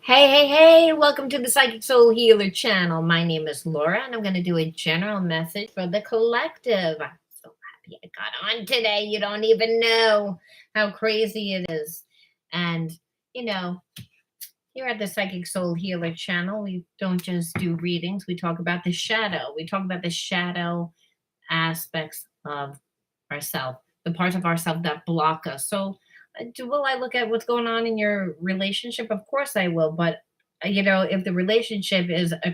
Hey, welcome to the Psychic Soul Healer channel. My name is Laura, and I'm going to do a general message for the collective. I'm so happy I got on today. You don't even know how crazy it is. And, you know, here at the Psychic Soul Healer channel, we don't just do readings, we talk about the shadow. We talk about the shadow aspects of ourselves, the parts of ourselves that block us. So, will I look at what's going on in your relationship? Of course I will. But if the relationship is a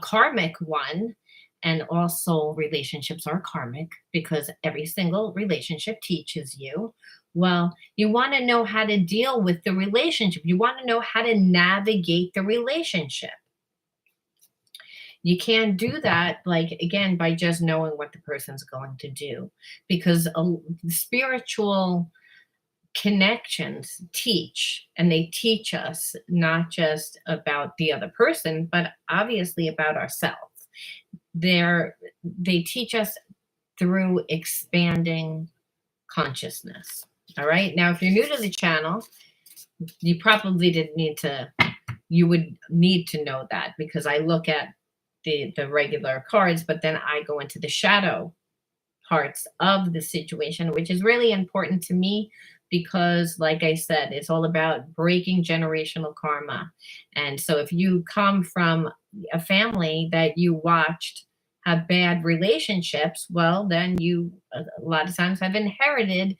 karmic one, and all soul relationships are karmic because every single relationship teaches you. Well, you want to know how to deal with the relationship. You want to know how to navigate the relationship. You can't do that, like, again, by just knowing what the person's going to do, because spiritual connections teach, and they teach us not just about the other person, but obviously about ourselves. They teach us through expanding consciousness. All right. Now, if you're new to the channel, you would need to know that, because I look at the regular cards, but then I go into the shadow parts of the situation, which is really important to me because, like I said, it's all about breaking generational karma. And so if you come from a family that you watched have bad relationships, well, then you a lot of times have inherited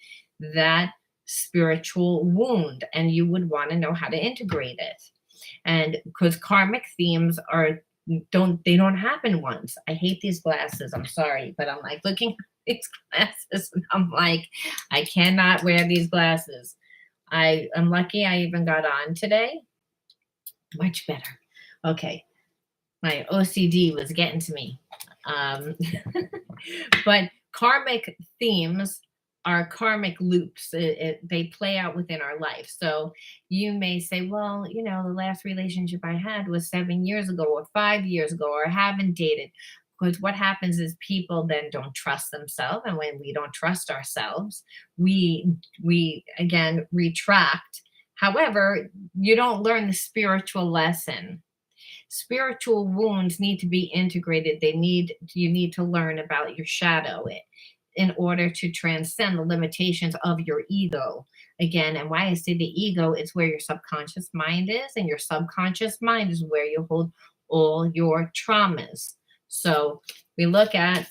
that spiritual wound, and you would want to know how to integrate it. And because karmic themes don't happen once. I hate these glasses. I'm sorry, but I'm like looking at these glasses and I'm like, I cannot wear these glasses. I'm lucky I even got on today. Much better. Okay. My OCD was getting to me. But karmic themes are karmic loops. They play out within our life. So you may say, well, the last relationship I had was 7 years ago or 5 years ago, or I haven't dated. Because what happens is people then don't trust themselves. And when we don't trust ourselves, we again retract. However, you don't learn the spiritual lesson. Spiritual wounds need to be integrated. You need to learn about your shadow in order to transcend the limitations of your ego. Again, and why I say the ego is where your subconscious mind is, and your subconscious mind is where you hold all your traumas. So we look at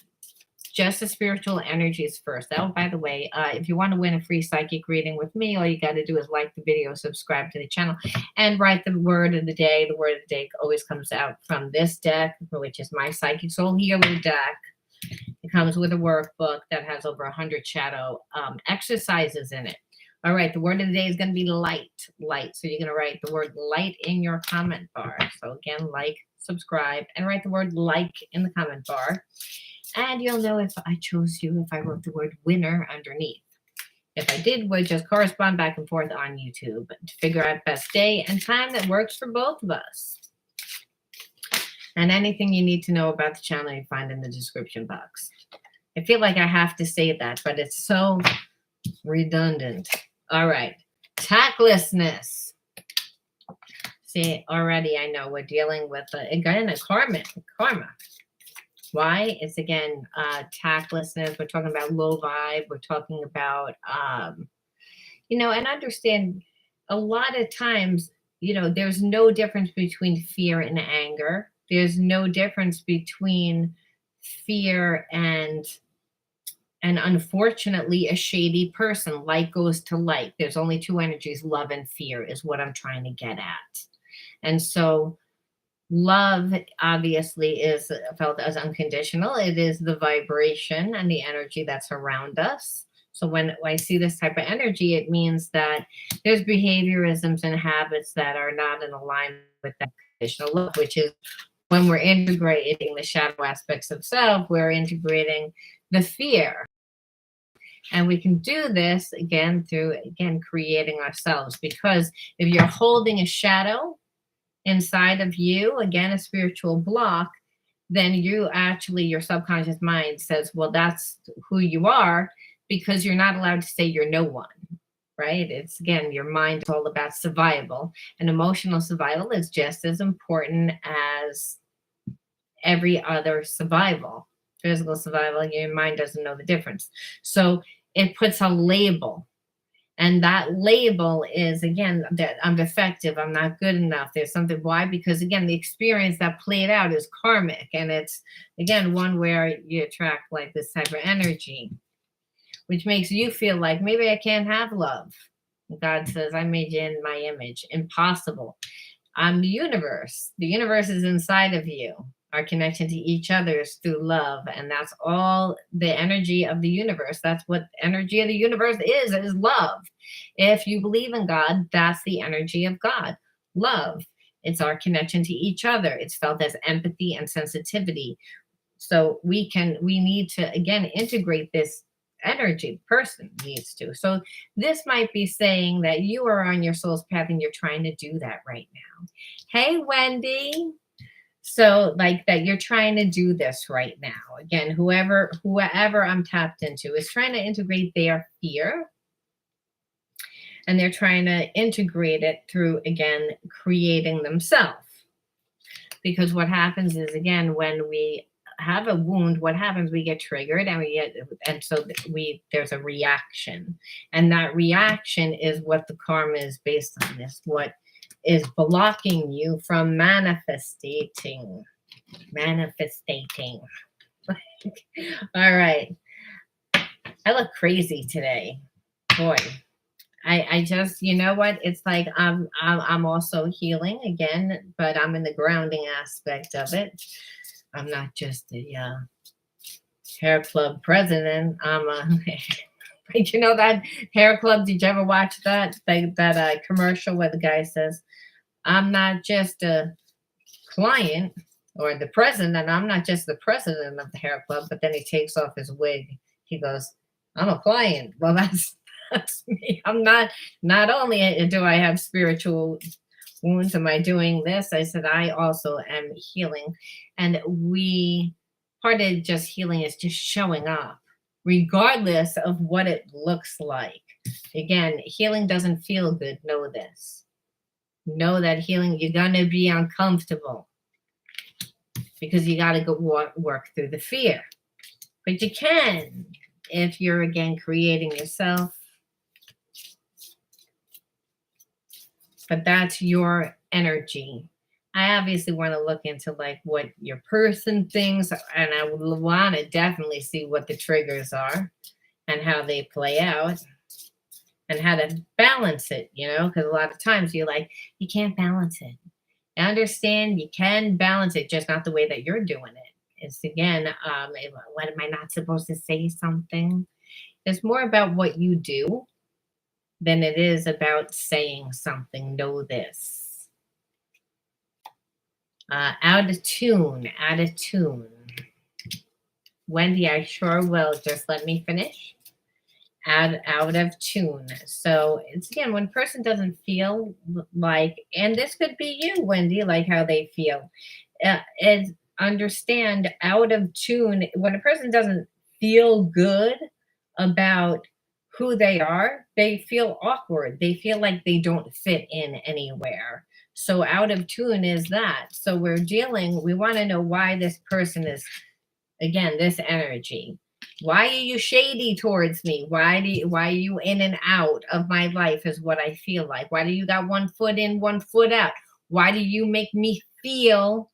just the spiritual energies first. Oh, by the way, if you want to win a free psychic reading with me, all you got to do is like the video, subscribe to the channel, and write the word of the day. The word of the day always comes out from this deck, which is my Psychic Soul Healer deck. It comes with a workbook that has over 100 shadow exercises in it. All right, the word of the day is going to be light. So you're going to write the word light in your comment bar. So again, like, subscribe, and write the word like in the comment bar. And you'll know if I chose you if I wrote the word winner underneath. If I did, we'll just correspond back and forth on YouTube to figure out best day and time that works for both of us. And anything you need to know about the channel, you find in the description box. I feel like I have to say that, but it's so redundant. All right. Tactlessness. See, already I know we're dealing with, again, a karma. Why? It's, again, tactlessness. We're talking about low vibe. We're talking about, and understand a lot of times, there's no difference between fear and anger. There's no difference between fear and unfortunately a shady person. Light goes to light. There's only two energies, love and fear, is what I'm trying to get at. And so love obviously is felt as unconditional. It is the vibration and the energy that's around us. So when I see this type of energy, it means that there's behaviorisms and habits that are not in alignment with that conditional love, which is when we're integrating the shadow aspects of self, we're integrating the fear. And we can do this, again, through, creating ourselves. Because if you're holding a shadow inside of you, again, a spiritual block, then your subconscious mind says, well, that's who you are, because you're not allowed to say you're no one. right? It's again, your mind is all about survival, and emotional survival is just as important as every other survival. Physical survival, your mind doesn't know the difference. So it puts a label. And that label is again that I'm defective, I'm not good enough. There's something. Why? Because again, the experience that played out is karmic, and it's again one where you attract like this type of energy, which makes you feel like maybe I can't have love. God says, I made you in my image. Impossible. I'm the universe. The universe is inside of you. Our connection to each other is through love. And that's all the energy of the universe. That's what energy of the universe is love. If you believe in God, that's the energy of God. Love. It's our connection to each other. It's felt as empathy and sensitivity. So we need to again integrate this energy. The person needs to. So this might be saying that you are on your soul's path and you're trying to do that right now. Hey, Wendy. So like that you're trying to do this right now. Again, whoever I'm tapped into is trying to integrate their fear, and they're trying to integrate it through again creating themselves. Because what happens is again when we have a wound, what happens? We get triggered, and so there's a reaction, and that reaction is what the karma is based on. This what is blocking you from manifesting. All right, I look crazy today, boy. I just, you know what? It's like I'm also healing again, but I'm in the grounding aspect of it. I'm not just the hair club president. I'm a, you know that hair club? Did you ever watch that commercial where the guy says, "I'm not just a client or the president. I'm not just the president of the hair club." But then he takes off his wig. He goes, "I'm a client." Well, that's me. I'm not. Not only do I have spiritual wounds, am I doing this? I said I also am healing, and part of just healing is just showing up, regardless of what it looks like. Again, healing doesn't feel good. Know this. Know that healing, you're gonna be uncomfortable because you got to go work through the fear, but you can if you're again creating yourself. But that's your energy. I obviously want to look into like what your person thinks, and I would want to definitely see what the triggers are and how they play out and how to balance it, because a lot of times you're like, you can't balance it. I understand you can balance it, just not the way that you're doing it. It's again, what am I not supposed to say something? It's more about what you do than it is about saying something. Know this. Out of tune. Wendy, I sure will. Just let me finish. Out of tune. So it's again, when a person doesn't feel like, and this could be you, Wendy, like how they feel. And understand out of tune, when a person doesn't feel good about who they are, they feel awkward. They feel like they don't fit in anywhere. So out of tune is that. So we want to know why this person is, again, this energy. Why are you shady towards me? Why are you in and out of my life is what I feel like. Why do you got one foot in, one foot out? Why do you make me feel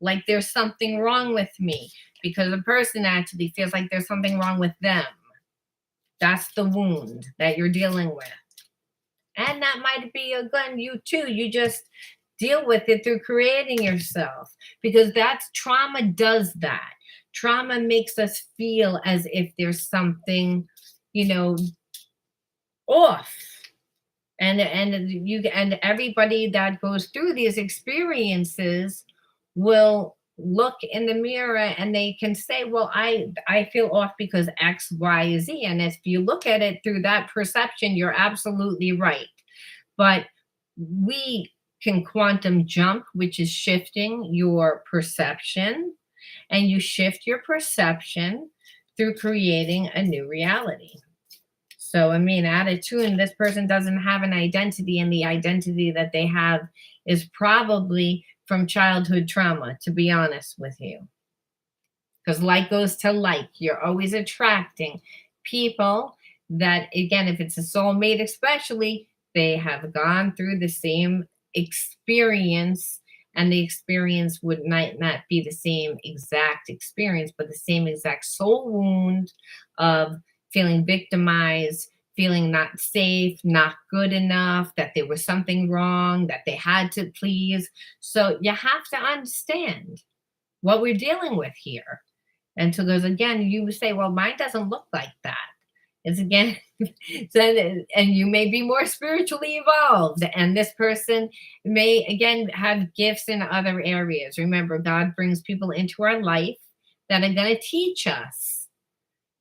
like there's something wrong with me? Because the person actually feels like there's something wrong with them. That's the wound that you're dealing with. And that might be again you too. You just deal with it through creating yourself, because that's trauma does that. Trauma makes us feel as if there's something, off. And everybody that goes through these experiences will look in the mirror and they can say, well, I feel off because X, Y, Z. And if you look at it through that perception, you're absolutely right. But we can quantum jump, which is shifting your perception, and you shift your perception through creating a new reality. So, I mean, out of tune, this person doesn't have an identity, and the identity that they have is probably from childhood trauma, to be honest with you. Because like goes to like, you're always attracting people that, again, if it's a soulmate, especially, they have gone through the same experience, and the experience would not be the same exact experience, but the same exact soul wound of feeling victimized, feeling not safe, not good enough, that there was something wrong, that they had to please. So you have to understand what we're dealing with here. And so goes again, you say, well, mine doesn't look like that. It's again, so, and you may be more spiritually evolved, and this person may again have gifts in other areas. Remember, God brings people into our life that are going to teach us,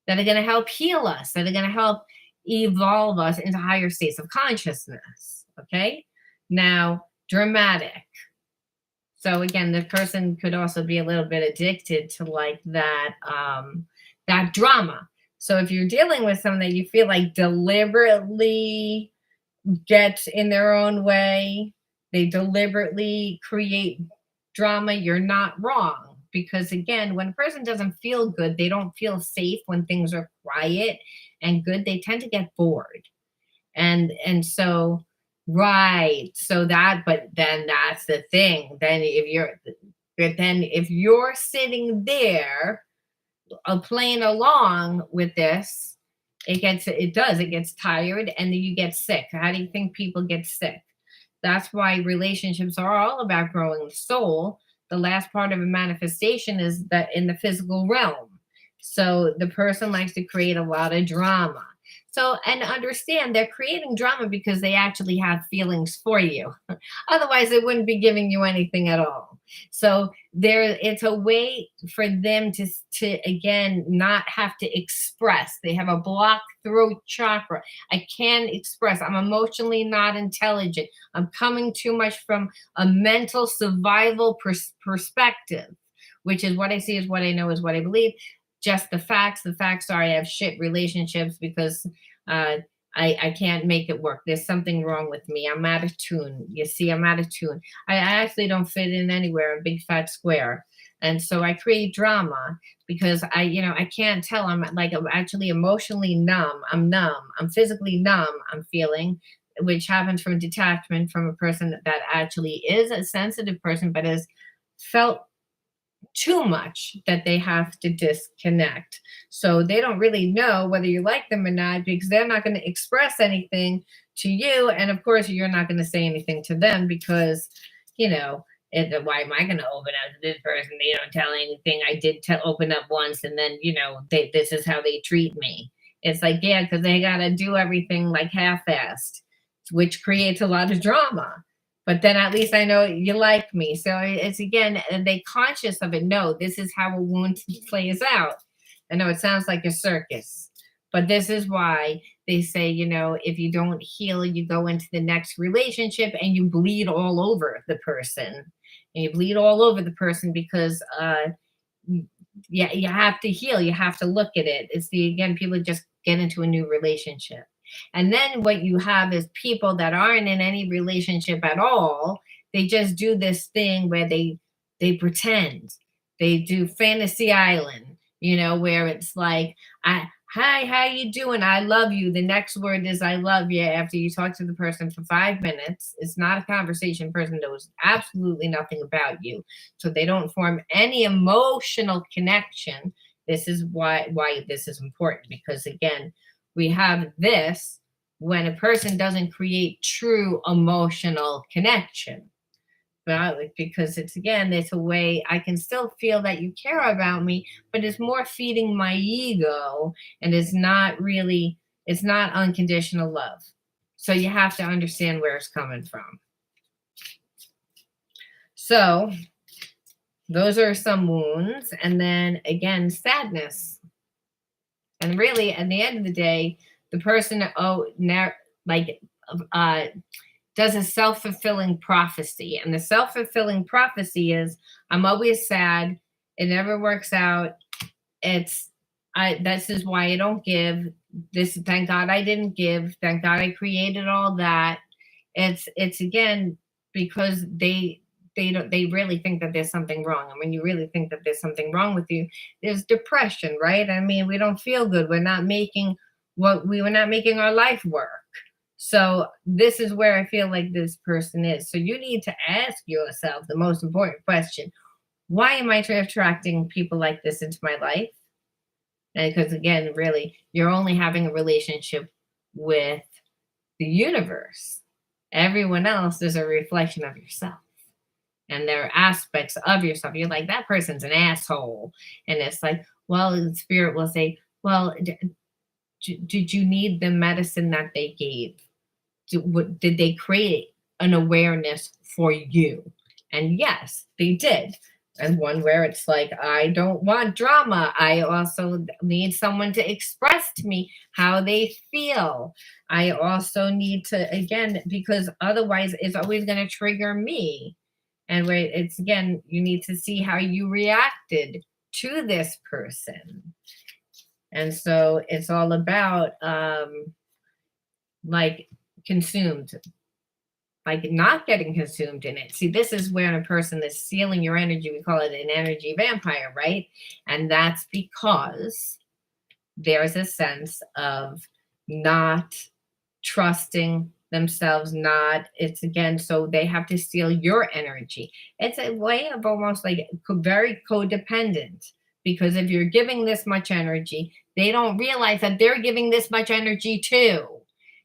that are going to help heal us, that are going to help evolve us into higher states of consciousness. Okay. Now, dramatic. So again, the person could also be a little bit addicted to like that drama. So if you're dealing with someone that you feel like deliberately gets in their own way, they deliberately create drama, you're not wrong. Because again, when a person doesn't feel good, they don't feel safe when things are quiet and good, they tend to get bored. And so right. So that, but then that's the thing. Then if you're sitting there playing along with this, it gets tired, and then you get sick. How do you think people get sick? That's why relationships are all about growing the soul. The last part of a manifestation is that in the physical realm. So the person likes to create a lot of drama. So, and understand they're creating drama because they actually have feelings for you. Otherwise, they wouldn't be giving you anything at all. So it's a way for them to again not have to express. They have a blocked throat chakra. I can't express. I'm emotionally not intelligent. I'm coming too much from a mental survival perspective, which is what I see is what I know is what I believe. Just the facts. The facts are I have shit relationships because I can't make it work. There's something wrong with me. I'm out of tune. You see, I'm out of tune. I actually don't fit in anywhere, a big fat square. And so I create drama because I can't tell. I'm actually emotionally numb. I'm numb. I'm physically numb. I'm feeling, which happens from detachment from a person that actually is a sensitive person, but has felt too much that they have to disconnect. So they don't really know whether you like them or not because they're not going to express anything to you. And of course, you're not going to say anything to them because, why am I going to open up to this person? They don't tell anything. I did open up once, and then, this is how they treat me. It's like, yeah, because they got to do everything like half-assed, which creates a lot of drama. But then at least I know you like me. So it's again, and they conscious of it. No, this is how a wound plays out. I know it sounds like a circus, but this is why they say, if you don't heal, you go into the next relationship and you bleed all over the person. And you bleed all over the person because you have to heal. You have to look at it. Again, people just get into a new relationship. And then what you have is people that aren't in any relationship at all. They just do this thing where they pretend. They do fantasy island, where it's like, hi, how you doing? I love you. The next word is I love you after you talk to the person for 5 minutes. It's not a conversation. Person knows absolutely nothing about you. So they don't form any emotional connection. This is why this is important, because again, we have this when a person doesn't create true emotional connection. Because it's a way I can still feel that you care about me, but it's more feeding my ego, and it's not unconditional love. So you have to understand where it's coming from. So those are some wounds. And then again, sadness. And really, at the end of the day, the person does a self-fulfilling prophecy. And the self-fulfilling prophecy is, I'm always sad. It never works out. This is why I don't give. this, thank God I didn't give, thank God I created all that. It's again because they really think that there's something wrong. And when you really think that there's something wrong with you, there's depression, right? I mean, we don't feel good. We're not making our life work. So this is where I feel like this person is. So you need to ask yourself the most important question: why am I attracting people like this into my life? And because again, really, you're only having a relationship with the universe. Everyone else is a reflection of yourself. And there are aspects of yourself. You're like, that person's an asshole. And it's like, well, the spirit will say, well, did you need the medicine that they gave? Did they create an awareness for you? And yes, they did. And one where it's like, I don't want drama. I also need someone to express to me how they feel. I also need to, again, because otherwise it's always going to trigger me. And where it's again, you need to see how you reacted to this person. And so it's all about like consumed, like not getting consumed in it. See, this is where a person is stealing your energy. We call it an energy vampire, right? And that's because there's a sense of not trusting themselves, it's again, so they have to steal your energy. It's a way of almost like very codependent, because if you're giving this much energy, they don't realize that they're giving this much energy too.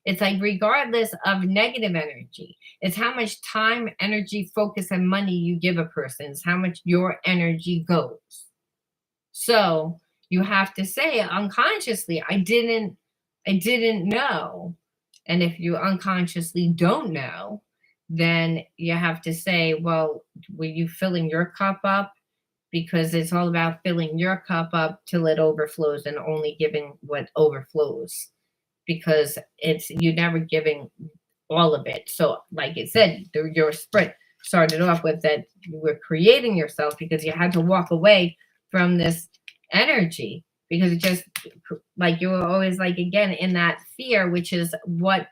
It's like, regardless of negative energy, it's how much time, energy, focus, and money you give a person. It's how much your energy goes. So you have to say unconsciously, I didn't know. And if you unconsciously don't know, then you have to say, well, were you filling your cup up? Because it's all about filling your cup up till it overflows, and only giving what overflows, because it's you never giving all of it. So like it said, your sprint started off with that you were creating yourself because you had to walk away from this energy, because it just, like, you were always like, again, in that fear, which is what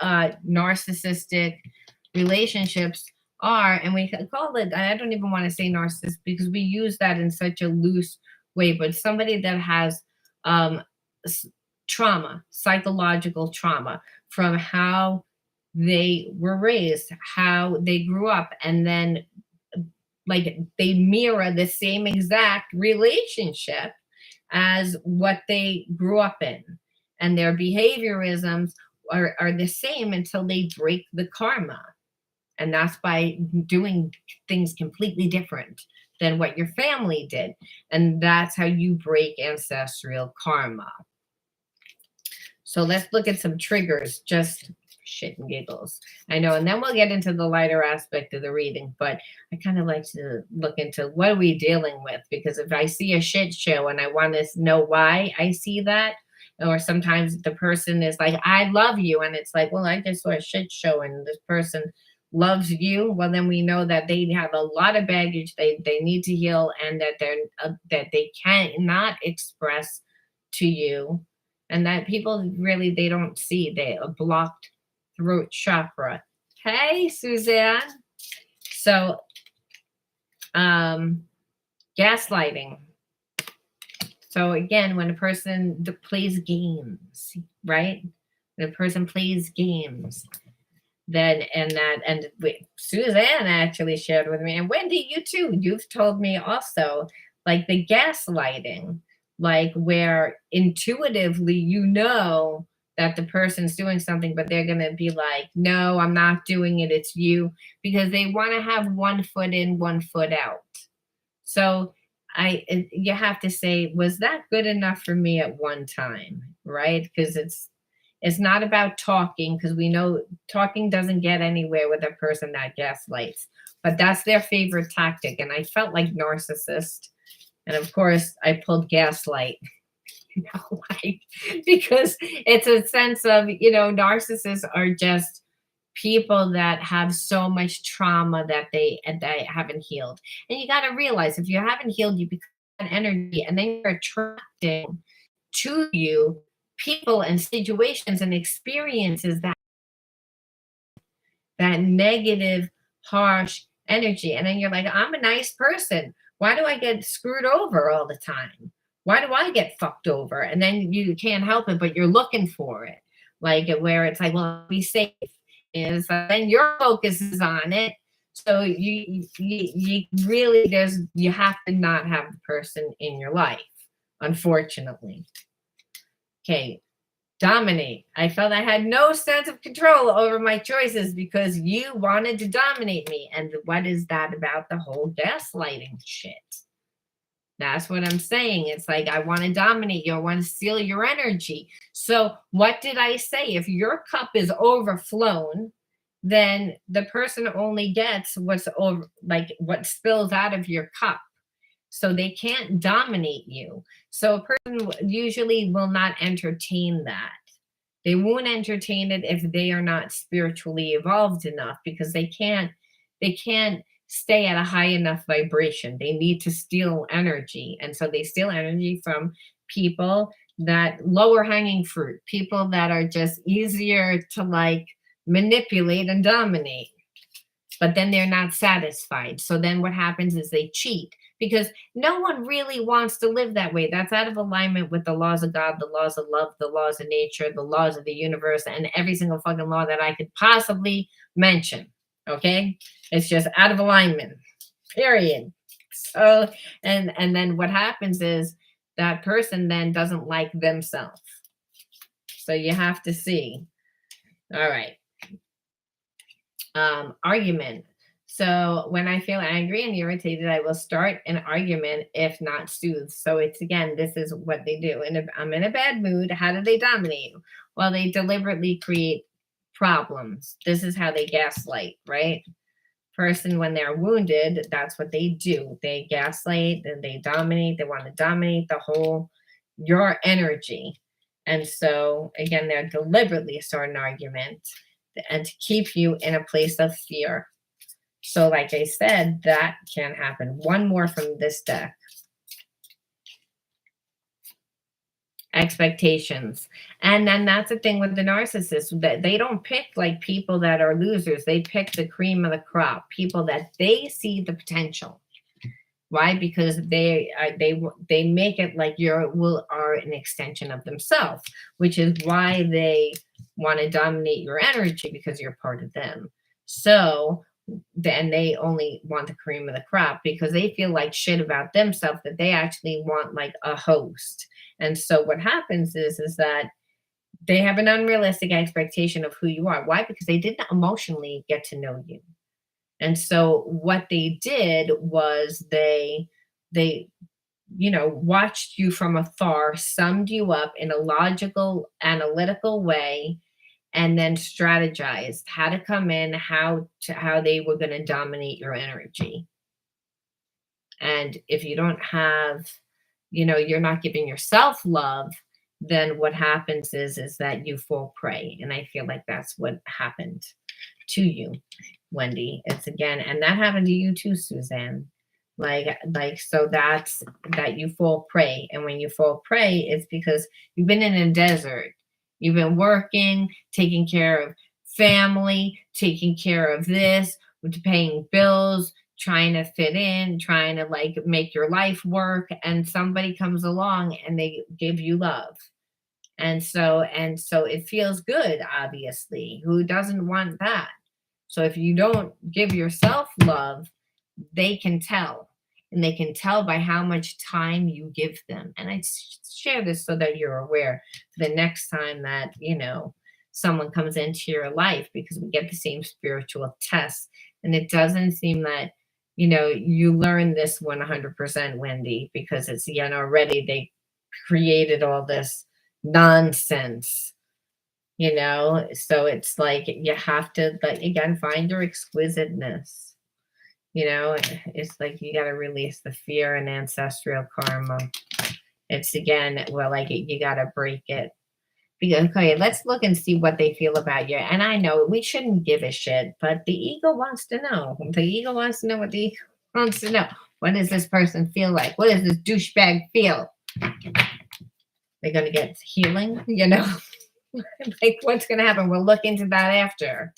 narcissistic relationships are. And we call it, I don't even want to say narcissist, because we use that in such a loose way, but somebody that has um, trauma, psychological trauma, from how they were raised, how they grew up, and then like they mirror the same exact relationship as what they grew up in. And their behaviorisms are the same until they break the karma. And that's by doing things completely different than what your family did. And that's how you break ancestral karma. So let's look at some triggers, just shit and giggles. I know, and then we'll get into the lighter aspect of the reading, but I kind of like to look into what are we dealing with, because if I see a shit show and I want to know why I see that, or sometimes the person is like, I love you, and it's like, well, I just saw a shit show and this person loves you. Well, then we know that they have a lot of baggage they need to heal, and that that they cannot express to you, and that people really, they don't see they a blocked throat chakra. Hey, Suzanne. So gaslighting. So again, when a person plays games, right? The person plays games, then and Suzanne actually shared with me, and Wendy, you too, you've told me also, like the gaslighting, like where intuitively you know that the person's doing something, but they're gonna be like, no, I'm not doing it, it's you, because they want to have one foot in, one foot out. So you have to say, was that good enough for me at one time, right? Because it's not about talking, because we know talking doesn't get anywhere with a person that gaslights, but that's their favorite tactic. And I felt like narcissist, and of course I pulled gaslight. Like, because it's a sense of, narcissists are just people that have so much trauma that they haven't healed. And you got to realize, if you haven't healed, you become an energy, and then you're attracting to you people and situations and experiences that negative, harsh energy. And then you're like, I'm a nice person. Why do I get screwed over all the time? Why do I get fucked over? And then you can't help it, but you're looking for it. Like where it's like, well, be safe. Is then your focus is on it. So you really you have to not have the person in your life, unfortunately. Okay, dominate. I felt I had no sense of control over my choices because you wanted to dominate me. And what is that about the whole gaslighting shit? That's what I'm saying. It's like, I want to dominate you. I want to steal your energy. So what did I say? If your cup is overflown, then the person only gets what's over, like what spills out of your cup. So they can't dominate you. So a person usually will not entertain that. They won't entertain it if they are not spiritually evolved enough, because they can't stay at a high enough vibration. They need to steal energy. And so they steal energy from people that lower hanging fruit, people that are just easier to like manipulate and dominate. But then they're not satisfied. So then what happens is they cheat, because no one really wants to live that way. That's out of alignment with the laws of God, the laws of love, the laws of nature, the laws of the universe, and every single fucking law that I could possibly mention. Okay? It's just out of alignment. Period. So and then what happens is that person then doesn't like themselves. So you have to see. All right. Argument. So when I feel angry and irritated, I will start an argument if not soothed. So it's again, this is what they do. And if I'm in a bad mood, how do they dominate you? Well, they deliberately create problems. This is how they gaslight, right? Person, when they're wounded, that's what they do. They gaslight and they dominate. They want to dominate your energy. And so again, they're deliberately starting an argument and to keep you in a place of fear. So like I said, that can happen. One more from this deck. Expectations. And then that's the thing with the narcissist, that they don't pick like people that are losers. They pick the cream of the crop, people that they see the potential. Why? Because they make it like you are an extension of themselves, which is why they want to dominate your energy, because you're part of them. So then they only want the cream of the crop because they feel like shit about themselves, that they actually want like a host. And so what happens is that they have an unrealistic expectation of who you are. Why? Because they didn't emotionally get to know you. And so what they did was they watched you from afar, summed you up in a logical, analytical way, and then strategized how to come in, how they were going to dominate your energy. And if you don't have, you're not giving yourself love, then what happens is that you fall prey. And I feel like that's what happened to you, Wendy. It's again, and that happened to you too, Suzanne. So that's that you fall prey. And when you fall prey, it's because you've been in a desert. You've been working, taking care of family, taking care of this, paying bills, trying to fit in, trying to like make your life work, and somebody comes along and they give you love. And so it feels good, obviously. Who doesn't want that? So if you don't give yourself love, they can tell. And they can tell by how much time you give them. And I share this so that you're aware the next time that, someone comes into your life, because we get the same spiritual test. And it doesn't seem that, you learn this 100%, Wendy, because it's, already they created all this nonsense, so it's like you have to, like, again, find your exquisiteness. It's like you got to release the fear and ancestral karma. It's again, well, like you got to break it. Because, okay, let's look and see what they feel about you. And I know we shouldn't give a shit, but the ego wants to know. The ego wants to know what the ego wants to know. What does this person feel like? What does this douchebag feel? They're going to get healing, you know? Like, what's going to happen? We'll look into that after.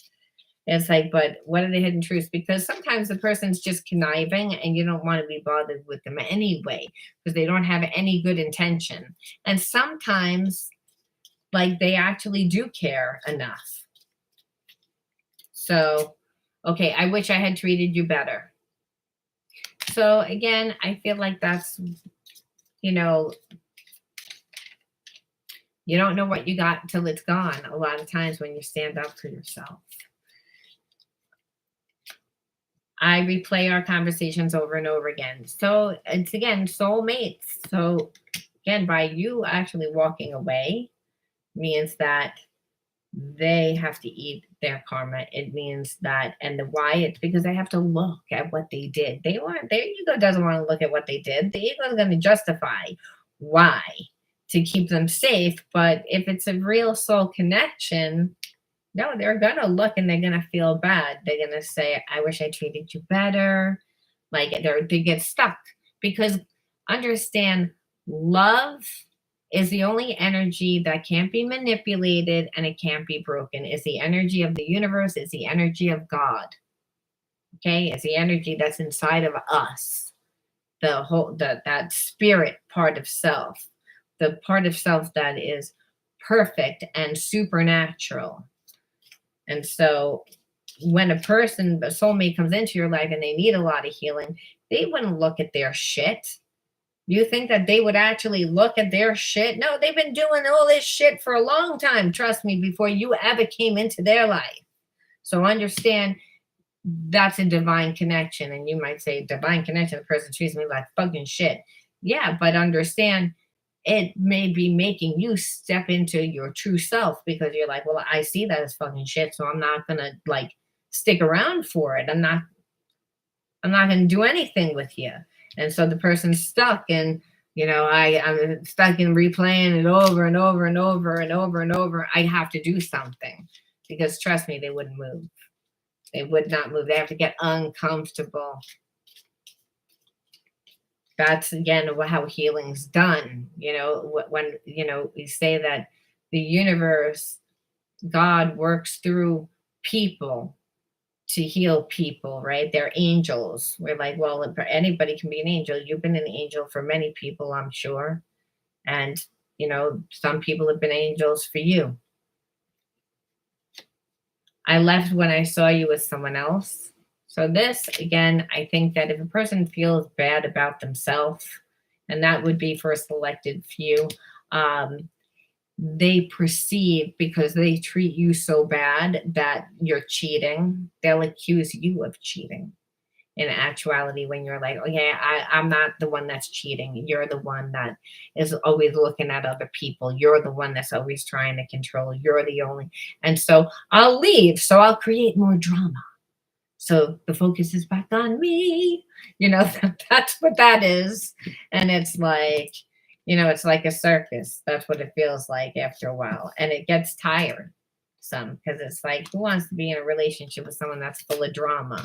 It's like, but what are the hidden truths? Because sometimes the person's just conniving and you don't want to be bothered with them anyway because they don't have any good intention. And sometimes, like, they actually do care enough. So, okay, I wish I had treated you better. So, again, I feel like that's, you know, you don't know what you got till it's gone a lot of times when you stand up for yourself. I replay our conversations over and over again. So it's again soulmates. So again, by you actually walking away means that they have to eat their karma. It means that, and the why, it's because they have to look at what they did. They want, their ego doesn't want to look at what they did. The ego is going to justify why to keep them safe. But if it's a real soul connection, no, they're going to look and they're going to feel bad. They're going to say, I wish I treated you better. Like they get stuck because understand love is the only energy that can't be manipulated and it can't be broken. It's the energy of the universe. It's the energy of God. Okay. It's the energy that's inside of us. That spirit part of self, the part of self that is perfect and supernatural. And so when a person, a soulmate comes into your life and they need a lot of healing, they wouldn't look at their shit. You think that they would actually look at their shit? No, they've been doing all this shit for a long time, trust me, before you ever came into their life. So understand that's a divine connection. And you might say, divine connection, the person treats me like fucking shit. Yeah, but understand it may be making you step into your true self because you're like, well, I see that as fucking shit, so I'm not gonna like stick around for it. I'm not gonna do anything with you. And so the person's stuck and I'm stuck in replaying it over and over and over and over and over. I have to do something because trust me, they wouldn't move. They would not move. They have to get uncomfortable. That's again how healing's done. When we say that the universe, God works through people to heal people, right? They're angels. We're like, well, anybody can be an angel. You've been an angel for many people, I'm sure. And, some people have been angels for you. I left when I saw you with someone else. So this, again, I think that if a person feels bad about themselves, and that would be for a selected few, they perceive because they treat you so bad that you're cheating. They'll accuse you of cheating. In actuality, when you're like, okay, I'm not the one that's cheating. You're the one that is always looking at other people. You're the one that's always trying to control. You're the only. And so I'll leave. So I'll create more drama. So the focus is back on me. That's what that is. And it's like, it's like a circus. That's what it feels like after a while. And it gets tired some because it's like, who wants to be in a relationship with someone that's full of drama?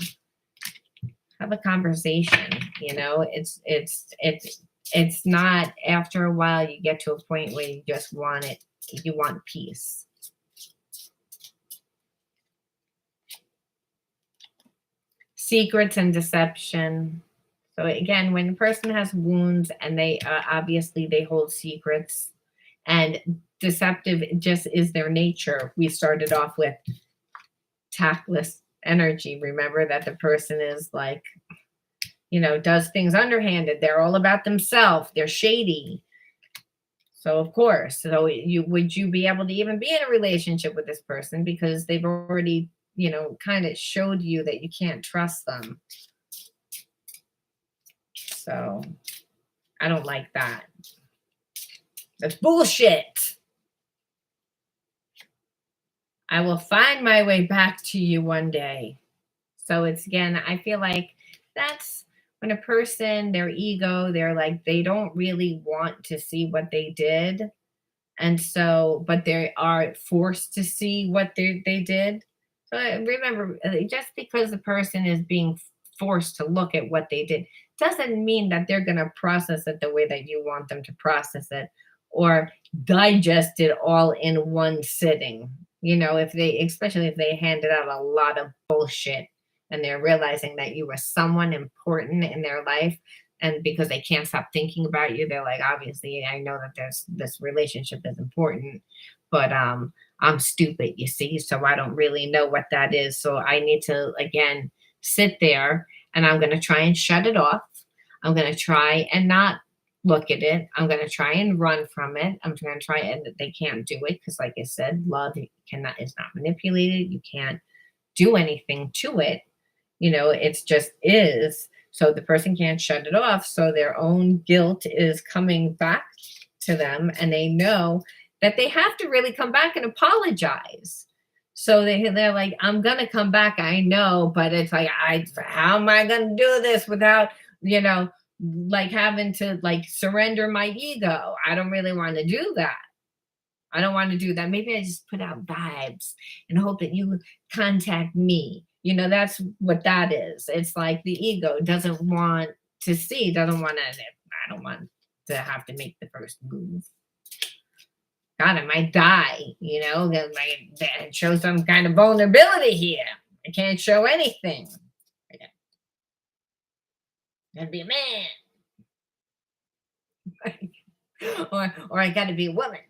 Have a conversation. It's not, after a while you get to a point where you just want it. You want peace. Secrets and deception. So again, when a person has wounds and they obviously they hold secrets, and deceptive just is their nature. We started off with tactless energy. Remember that the person is like, does things underhanded. They're all about themselves. They're shady. So of course, would you be able to even be in a relationship with this person because they've already, kind of showed you that you can't trust them. So I don't like that. That's bullshit. I will find my way back to you one day. So it's, again, I feel like that's when a person, their ego, they're like, they don't really want to see what they did. And so, but they are forced to see what they did. So remember, just because the person is being forced to look at what they did doesn't mean that they're going to process it the way that you want them to process it, or digest it all in one sitting. You know, if they, especially if they handed out a lot of bullshit and they're realizing that you were someone important in their life, and because they can't stop thinking about you, they're like, obviously, I know that there's this relationship is important, but I'm stupid, you see, so I don't really know what that is. So I need to again sit there and I'm going to try and shut it off. I'm going to try and not look at it. I'm going to try and run from it. I'm going to try, and they can't do it because, like I said, love cannot is not manipulated. You can't do anything to it. You know, it's just is. So the person can't shut it off. So their own guilt is coming back to them, and they know that they have to really come back and apologize. So they're like, I'm gonna come back, I know, but it's like, how am I gonna do this without, you know, like having to like surrender my ego? I don't really want to do that. I don't want to do that. Maybe I just put out vibes and hope that you contact me. You know, that's what that is. It's like the ego doesn't want to see, doesn't want to, I don't want to have to make the first move. God, I might die, you know, that show some kind of vulnerability here. I can't show anything. I gotta be a man. or I gotta be a woman.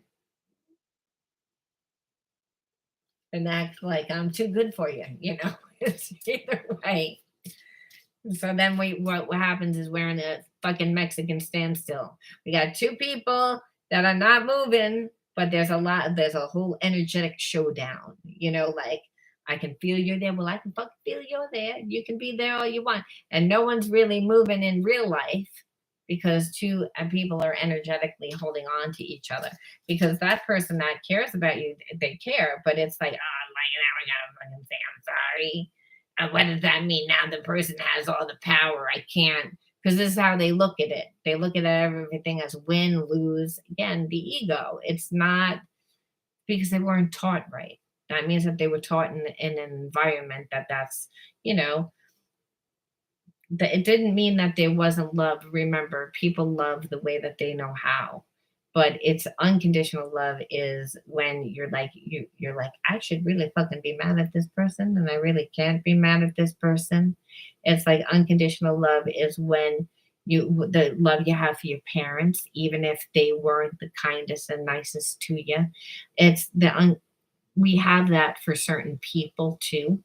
And act like I'm too good for you, you know. It's either way. So then what happens is we're in a fucking Mexican standstill. We got two people that are not moving, but there's a whole energetic showdown. You know, like I can feel you're there. Well, I can fucking feel you're there. You can be there all you want. And no one's really moving in real life because two people are energetically holding on to each other. Because that person that cares about you, they care, but it's like, oh, like now I gotta fucking say I'm sorry. And what does that mean? Now the person has all the power. I can't, because this is how they look at it. They look at everything as win, lose. Again, the ego. It's not because they weren't taught right. That means that they were taught in an environment that's, you know, it didn't mean that there wasn't love. Remember, people love the way that they know how. But it's unconditional love is when you're like you're like, I should really fucking be mad at this person and I really can't be mad at this person. It's like unconditional love is when the love you have for your parents, even if they weren't the kindest and nicest to you. It's we have that for certain people too,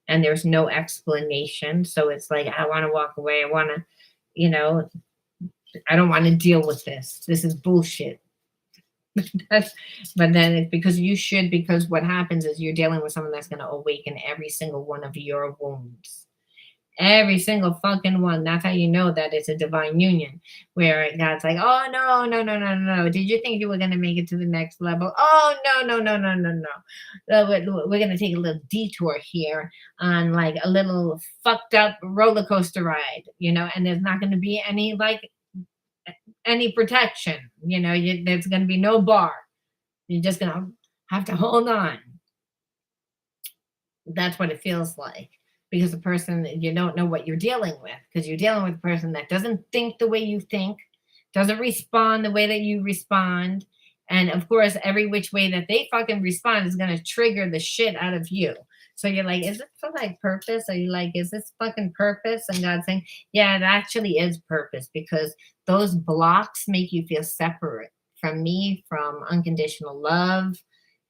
and there's no explanation. So it's like, I want to walk away. I want to, you know, I don't want to deal with this. This is bullshit. But then it's because you should, because what happens is you're dealing with someone that's going to awaken every single one of your wounds. Every single fucking one. That's how you know that it's a divine union, where God's like, oh, no, no, no, no, no. Did you think you were going to make it to the next level? Oh, no, no, no, no, no, no. We're going to take a little detour here on like a little fucked up roller coaster ride, you know, and there's not going to be any protection, you know, there's going to be no bar. You're just going to have to hold on. That's what it feels like. Because the person, you don't know what you're dealing with, because you're dealing with a person that doesn't think the way you think, doesn't respond the way that you respond. And of course, every which way that they fucking respond is going to trigger the shit out of you. So you're like, is it for like purpose? Are you like, is this fucking purpose? And God's saying, yeah, it actually is purpose, because those blocks make you feel separate from me, from unconditional love.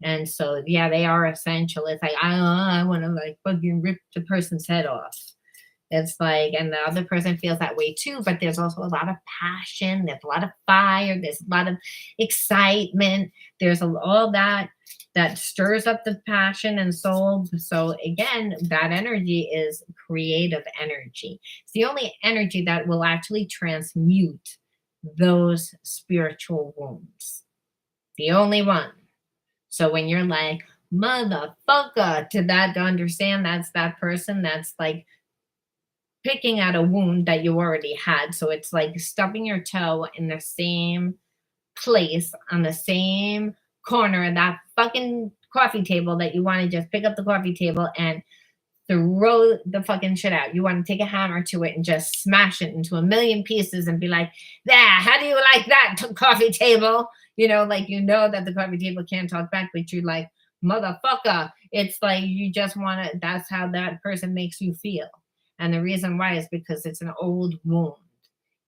And so, yeah, they are essential. It's like, I want to like fucking rip the person's head off. It's like, and the other person feels that way too, but there's also a lot of passion. There's a lot of fire. There's a lot of excitement. There's all that stirs up the passion and soul. So again, that energy is creative energy. It's the only energy that will actually transmute those spiritual wounds. The only one. So when you're like, motherfucker, to understand that's that person that's like picking at a wound that you already had. So it's like stubbing your toe in the same place on the same corner of that fucking coffee table that you want to just pick up the coffee table and throw the fucking shit out. You want to take a hammer to it and just smash it into a million pieces and be like, there, how do you like that coffee table? like, that the coffee table can't talk back, but you're like, motherfucker. It's like you just want to, that's how that person makes you feel. And the reason why is because it's an old wound.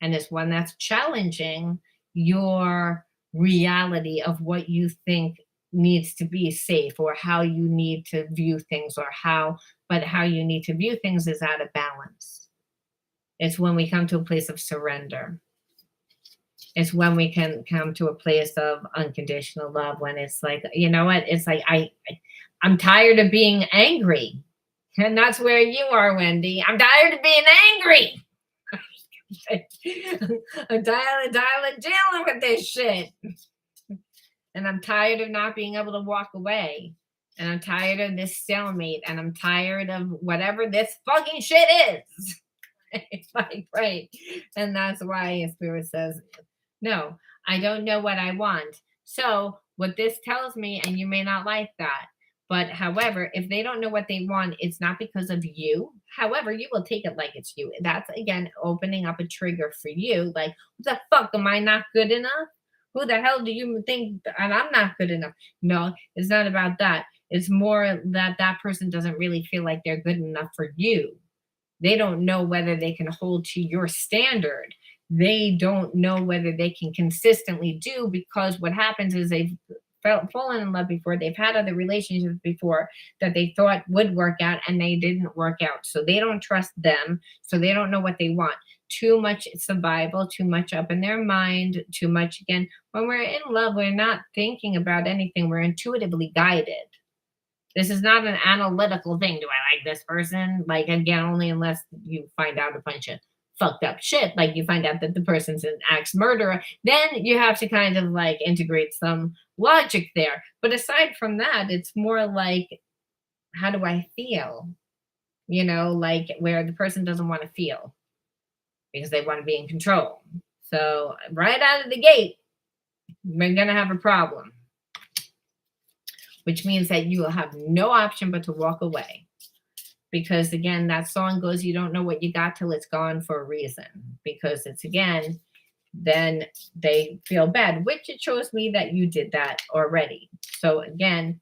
And it's one that's challenging your reality of what you think needs to be safe, or how you need to view things, but how you need to view things is out of balance. It's when we come to a place of surrender. It's when we can come to a place of unconditional love, when it's like, you know what? It's like, I'm tired of being angry. And that's where you are, Wendy. I'm tired of being angry. I'm dealing with this shit. And I'm tired of not being able to walk away. And I'm tired of this stalemate. And I'm tired of whatever this fucking shit is. It's like, right. And that's why Spirit says, no, I don't know what I want. So what this tells me, and you may not like that, but however, if they don't know what they want, it's not because of you. However, you will take it like it's you. That's, again, opening up a trigger for you. Like, what the fuck? Am I not good enough? Who the hell do you think? And I'm not good enough. No, it's not about that. It's more that that person doesn't really feel like they're good enough for you. They don't know whether they can hold to your standard. They don't know whether they can consistently do, because what happens is they've fallen in love before. They've had other relationships before that they thought would work out, and they didn't work out. So they don't trust them. So they don't know what they want. Too much survival, too much up in their mind, too much, again, when we're in love, we're not thinking about anything. We're intuitively guided. This is not an analytical thing. Do I like this person? Like, again, only unless you find out a bunch of fucked up shit. Like, you find out that the person's an axe murderer. Then you have to kind of like integrate some logic there. But aside from that, it's more like, how do I feel? Like where the person doesn't want to feel because they want to be in control. So right out of the gate, we're going to have a problem. Which means that you will have no option but to walk away. Because, again, that song goes, you don't know what you got till it's gone for a reason. Because it's, again, then they feel bad, which it shows me that you did that already. So, again,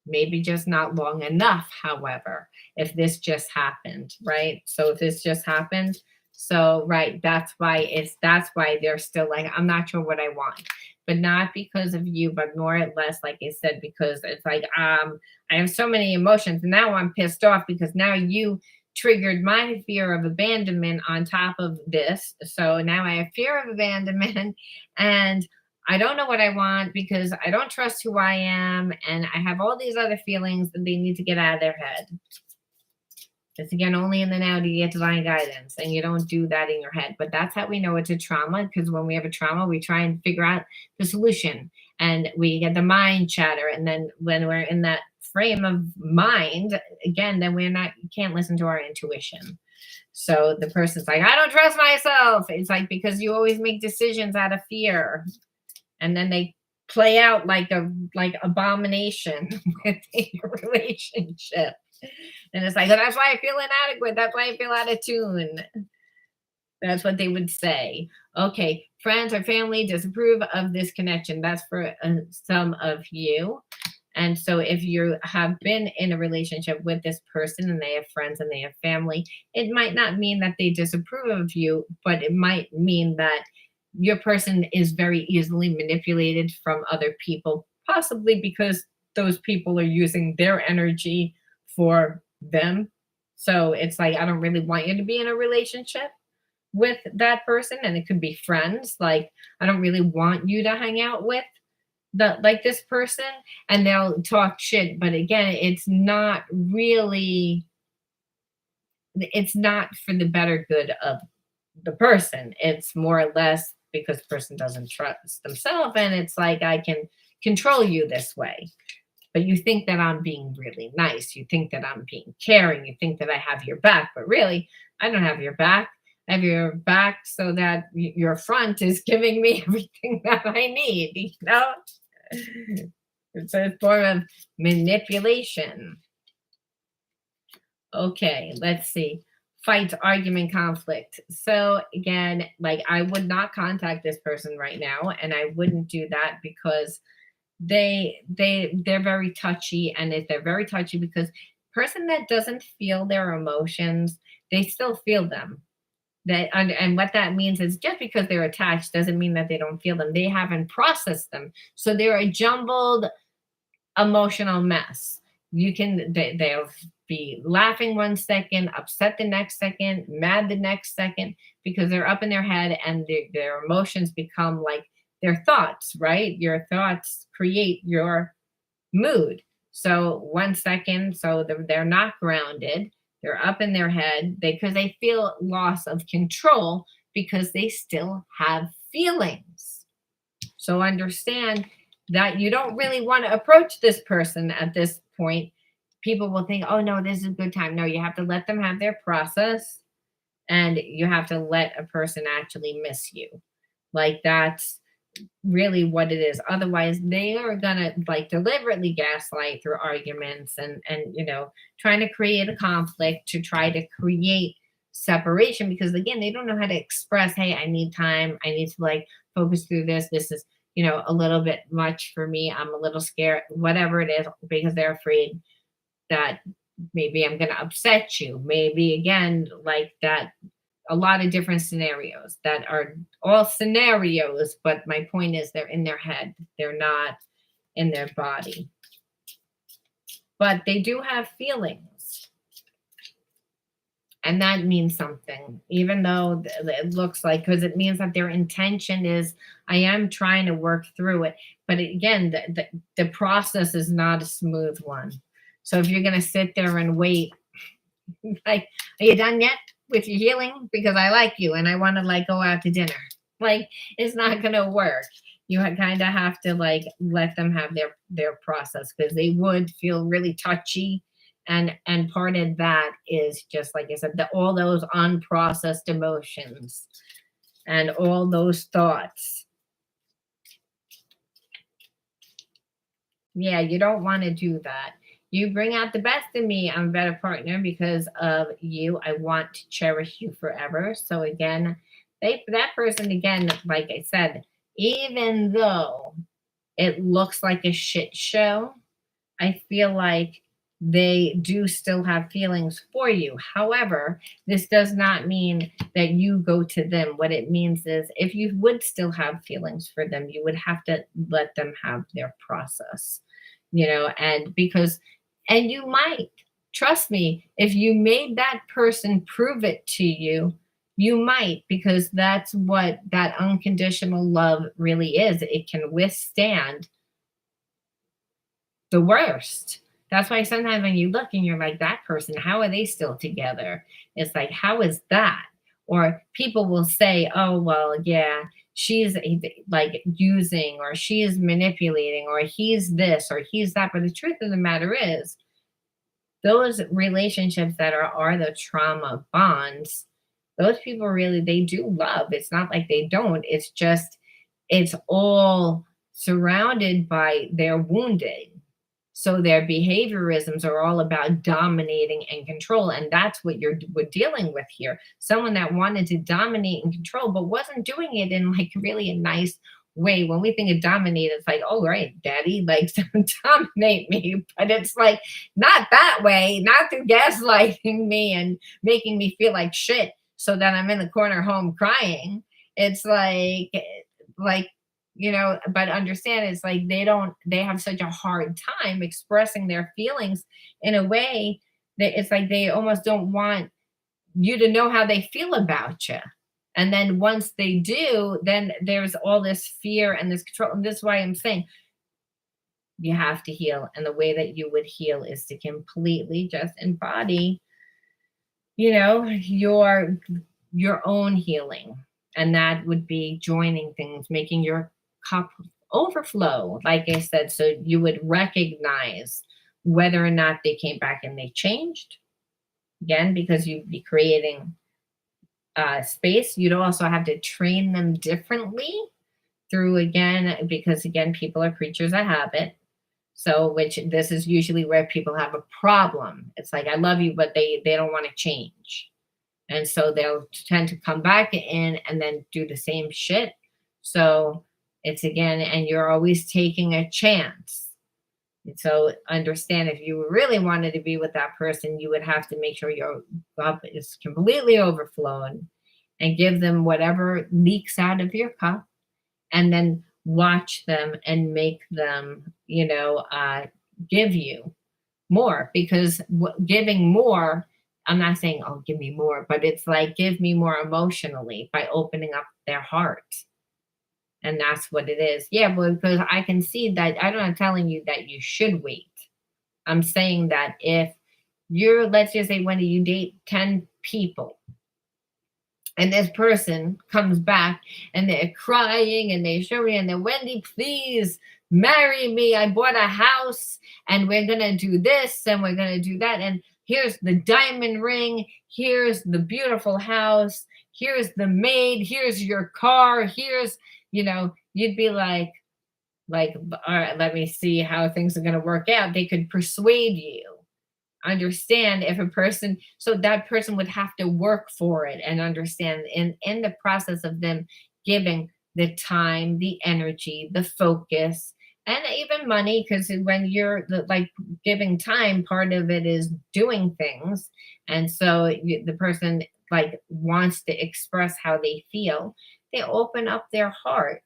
maybe just not long enough, however, if this just happened, right? So if this just happened, so, right, that's why they're still like, I'm not sure what I want. But not because of you, but more or less, like I said, because it's like, I have so many emotions. Now I'm pissed off because now you triggered my fear of abandonment on top of this. So now I have fear of abandonment, and I don't know what I want because I don't trust who I am. And I have all these other feelings that they need to get out of their head. It's, again, only in the now do you get divine guidance, and you don't do that in your head. But that's how we know it's a trauma, because when we have a trauma, we try and figure out the solution, and we get the mind chatter. And then when we're in that frame of mind, again, then you can't listen to our intuition. So the person's like, I don't trust myself. It's like, because you always make decisions out of fear, and then they play out like abomination within your relationship. And it's like, that's why I feel inadequate. That's why I feel out of tune. That's what they would say. Okay, friends or family disapprove of this connection. That's for some of you. And so if you have been in a relationship with this person and they have friends and they have family, it might not mean that they disapprove of you, but it might mean that your person is very easily manipulated from other people, possibly because those people are using their energy for them. So it's like, I don't really want you to be in a relationship with that person. And it could be friends. Like, I don't really want you to hang out with this person, and they'll talk shit. But again, it's not for the better good of the person. It's more or less because the person doesn't trust themselves. And it's like, I can control you this way. But you think that I'm being really nice. You think that I'm being caring. You think that I have your back. But really, I don't have your back. I have your back so that your front is giving me everything that I need, It's a form of manipulation. Okay, let's see. fights, argument, conflict. So again, like I would not contact this person right now, and I wouldn't do that because they're very touchy, and if they're very touchy because person that doesn't feel their emotions, they still feel them. And what that means is just because they're attached doesn't mean that they don't feel them. They haven't processed them. So they're a jumbled emotional mess. They'll be laughing one second, upset the next second, mad the next second, because they're up in their head, and their emotions become like their thoughts, right? Your thoughts create your mood. So one second, so they're not grounded. They're up in their head because they feel loss of control because they still have feelings. So understand that you don't really want to approach this person at this point. People will think, oh no, this is a good time. No, you have to let them have their process, and you have to let a person actually miss you. Like that's really what it is. Otherwise, they are gonna like deliberately gaslight through arguments and trying to create a conflict to try to create separation because again, they don't know how to express, hey, I need time. I need to like focus through this. This is, a little bit much for me. I'm a little scared, whatever it is, because they're afraid that maybe I'm gonna upset you. Maybe again, like that a lot of different scenarios that are all scenarios, but my point is they're in their head, they're not in their body. But they do have feelings. And that means something, even though it looks like, because it means that their intention is, I am trying to work through it. But again, the process is not a smooth one. So if you're going to sit there and wait, like, are you done yet with your healing? Because I like you and I want to like go out to dinner. Like, it's not going to work. You kind of have to like let them have their process because they would feel really touchy. And part of that is just like I said, all those unprocessed emotions and all those thoughts. Yeah, you don't want to do that. You bring out the best in me. I'm a better partner because of you. I want to cherish you forever. So again, that person again, like I said, even though it looks like a shit show, I feel like they do still have feelings for you. However, this does not mean that you go to them. What it means is if you would still have feelings for them, you would have to let them have their process, and and you might, trust me, if you made that person prove it to you, you might, because that's what that unconditional love really is. It can withstand the worst. That's why sometimes when you look and you're like, that person, how are they still together? It's like, how is that? Or people will say, oh, well, yeah, she's like using, or she is manipulating, or he's this, or he's that. But the truth of the matter is, those relationships that are the trauma bonds, those people really, they do love. It's not like they don't. It's just, it's all surrounded by their wounding. So their behaviorisms are all about dominating and control. And that's what we're dealing with here. Someone that wanted to dominate and control, but wasn't doing it in like really a nice way. When we think of dominate, it's like, oh, right, daddy likes to dominate me. But it's like, not that way, not through gaslighting me and making me feel like shit so that I'm in the corner home crying. It's like, but understand it's like they have such a hard time expressing their feelings in a way that it's like they almost don't want you to know how they feel about you. And then once they do, then there's all this fear and this control. And this is why I'm saying you have to heal. And the way that you would heal is to completely just embody, your own healing. And that would be joining things, making your cup overflow, like I said, so you would recognize whether or not they came back and they changed. Again, because you'd be creating space. You'd also have to train them differently because again, people are creatures of habit. So, which this is usually where people have a problem. It's like, I love you, but they don't want to change. And so they'll tend to come back in and then do the same shit. So it's again, and you're always taking a chance. So understand, if you really wanted to be with that person, you would have to make sure your cup is completely overflowing and give them whatever leaks out of your cup, and then watch them and make them, give you more, because giving more, I'm not saying, oh, give me more, but it's like, give me more emotionally by opening up their heart. And that's what it is. Yeah, but because I can see that, I'm not telling you that you should wait. I'm saying that if let's just say, when you date 10 people, and this person comes back and they're crying and they show me and they're, Wendy, please marry me. I bought a house and we're going to do this and we're going to do that. And here's the diamond ring. Here's the beautiful house. Here's the maid. Here's your car. Here's, you'd be like, all right, let me see how things are going to work out. They could persuade you. Understand, if a person, so that person would have to work for it, and understand in the process of them giving the time, the energy, the focus, and even money, because when you're like giving time, part of it is doing things. And so the person like wants to express how they feel, they open up their heart.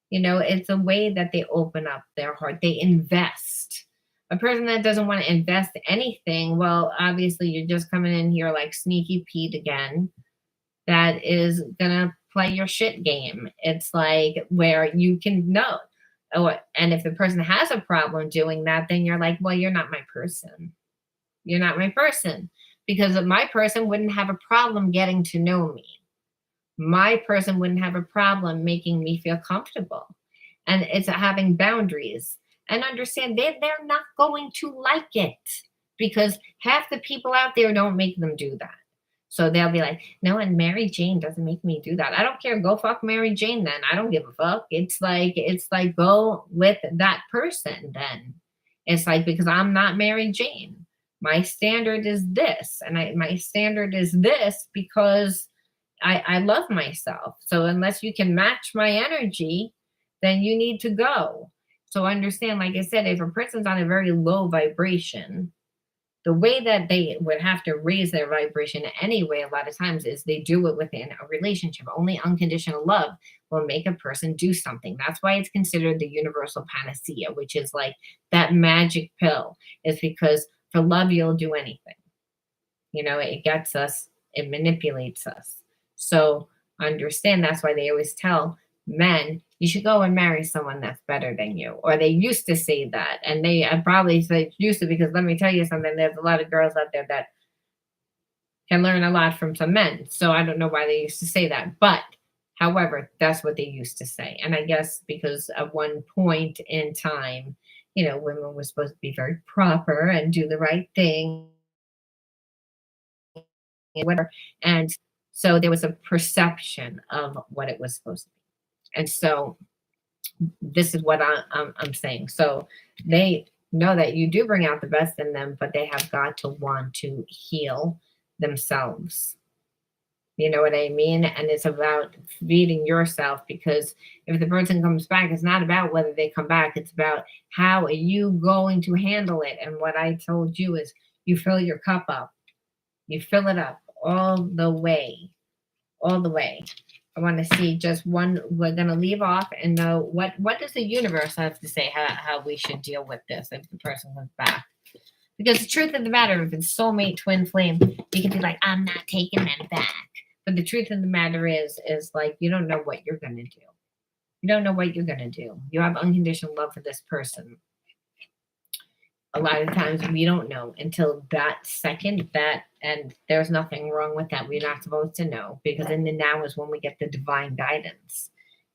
It's a way that they open up their heart, they invest. A person that doesn't want to invest anything, well, obviously you're just coming in here like Sneaky Pete again, that is gonna play your shit game. It's like, where you can know. Oh, and if the person has a problem doing that, then you're like, well, you're not my person. You're not my person. Because my person wouldn't have a problem getting to know me. My person wouldn't have a problem making me feel comfortable. And it's having boundaries. And understand they're not going to like it, because half the people out there don't make them do that. So they'll be like, no, and Mary Jane doesn't make me do that. I don't care. Go fuck Mary Jane then. I don't give a fuck. It's like go with that person then. It's like, because I'm not Mary Jane. My standard is this, and my standard is this because I love myself. So unless you can match my energy, then you need to go. So understand, like I said, if a person's on a very low vibration, the way that they would have to raise their vibration anyway, a lot of times, is they do it within a relationship. Only unconditional love will make a person do something. That's why it's considered the universal panacea, which is like that magic pill. Is because for love, you'll do anything. It gets us, it manipulates us. So understand, that's why they always tell men, you should go and marry someone that's better than you. Or they used to say that. And they probably say used to, because let me tell you something, there's a lot of girls out there that can learn a lot from some men. So I don't know why they used to say that. But however, that's what they used to say. And I guess because at one point in time, women were supposed to be very proper and do the right thing, whatever. And so there was a perception of what it was supposed to be. And so this is what I'm saying. So they know that you do bring out the best in them, but they have got to want to heal themselves. You know what I mean? And it's about feeding yourself, because if the person comes back, it's not about whether they come back. It's about how are you going to handle it. And what I told you is, you fill your cup up. You fill it up all the way. All the way. I want to see just one. We're going to leave off and know what does the universe have to say, how we should deal with this if the person comes back. Because the truth of the matter, if it's soulmate, twin flame, you can be like, I'm not taking them back. But the truth of the matter is like, you don't know what you're going to do. You don't know what you're going to do. You have unconditional love for this person. A lot of times we don't know until that second, and there's nothing wrong with that. We're not supposed to know, because in the now is when we get the divine guidance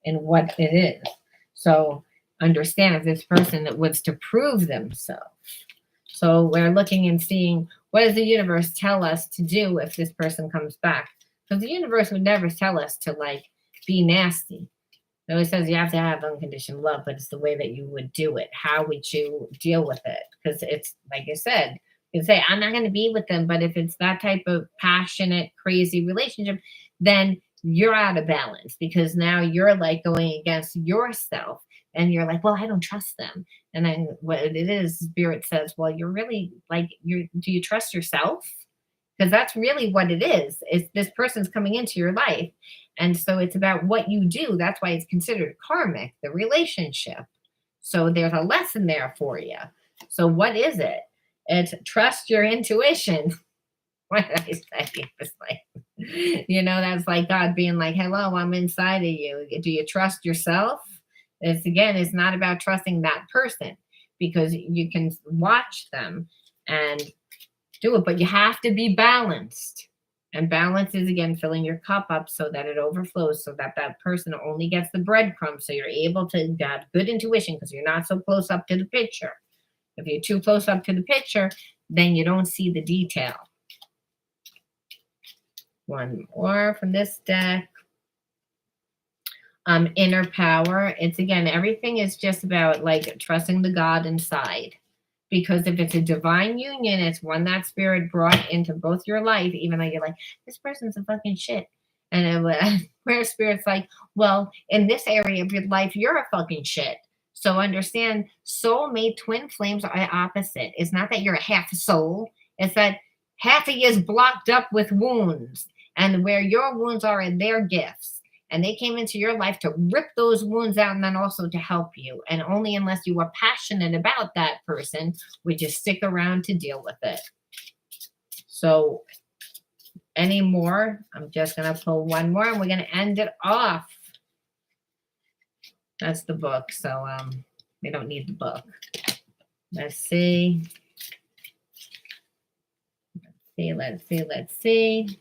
and what it is. So understand, if this person wants to prove themselves. So we're looking and seeing, what does the universe tell us to do if this person comes back? Because the universe would never tell us to like be nasty. It always says you have to have unconditional love, but it's the way that you would do it. How would you deal with it? Because it's, like I said, You say, I'm not going to be with them. But if it's that type of passionate, crazy relationship, then you're out of balance because now you're like going against yourself and you're like, well, I don't trust them. And then what it is, spirit says, well, you're really like, do you trust yourself? Because that's really what it is this person's coming into your life, and so it's about what you do. That's why it's considered karmic, the relationship. So there's a lesson there for you. So what is it? It's trust your intuition. What did I say? It's like, that's like God being like, hello, I'm inside of you. Do you trust yourself? It's again, it's not about trusting that person because you can watch them and do it, but you have to be balanced. And balance is again filling your cup up so that it overflows, so that that person only gets the breadcrumbs. So you're able to get good intuition because you're not so close up to the picture. If you're too close up to the picture, then you don't see the detail. One more from this deck. Inner power. It's again, everything is just about like trusting the God inside. Because if it's a divine union, it's one that spirit brought into both your life, even though you're like, this person's a fucking shit. And where spirit's like, well, in this area of your life, you're a fucking shit. So understand, soulmate twin flames are opposite. It's not that you're a half soul. It's that half of you is blocked up with wounds. And where your wounds are in their gifts. And they came into your life to rip those wounds out and then also to help you. And only unless you are passionate about that person would you stick around to deal with it. So any more? I'm just going to pull one more and we're going to end it off. That's the book. So we don't need the book. Let's see. Let's see.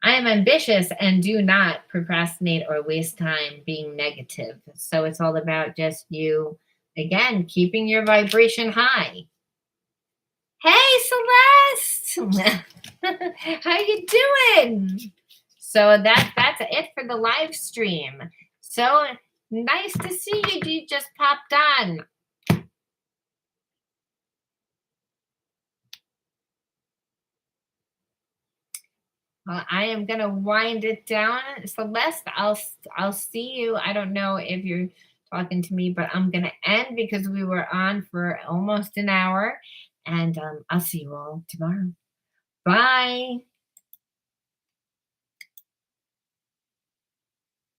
I am ambitious and do not procrastinate or waste time being negative. So it's all about just you, again, keeping your vibration high. Hey, Celeste! How you doing? So that's it for the live stream. So nice to see you. You just popped on. I am gonna wind it down, Celeste. I'll see you. I don't know if you're talking to me, but I'm gonna end because we were on for almost an hour, and I'll see you all tomorrow. Bye.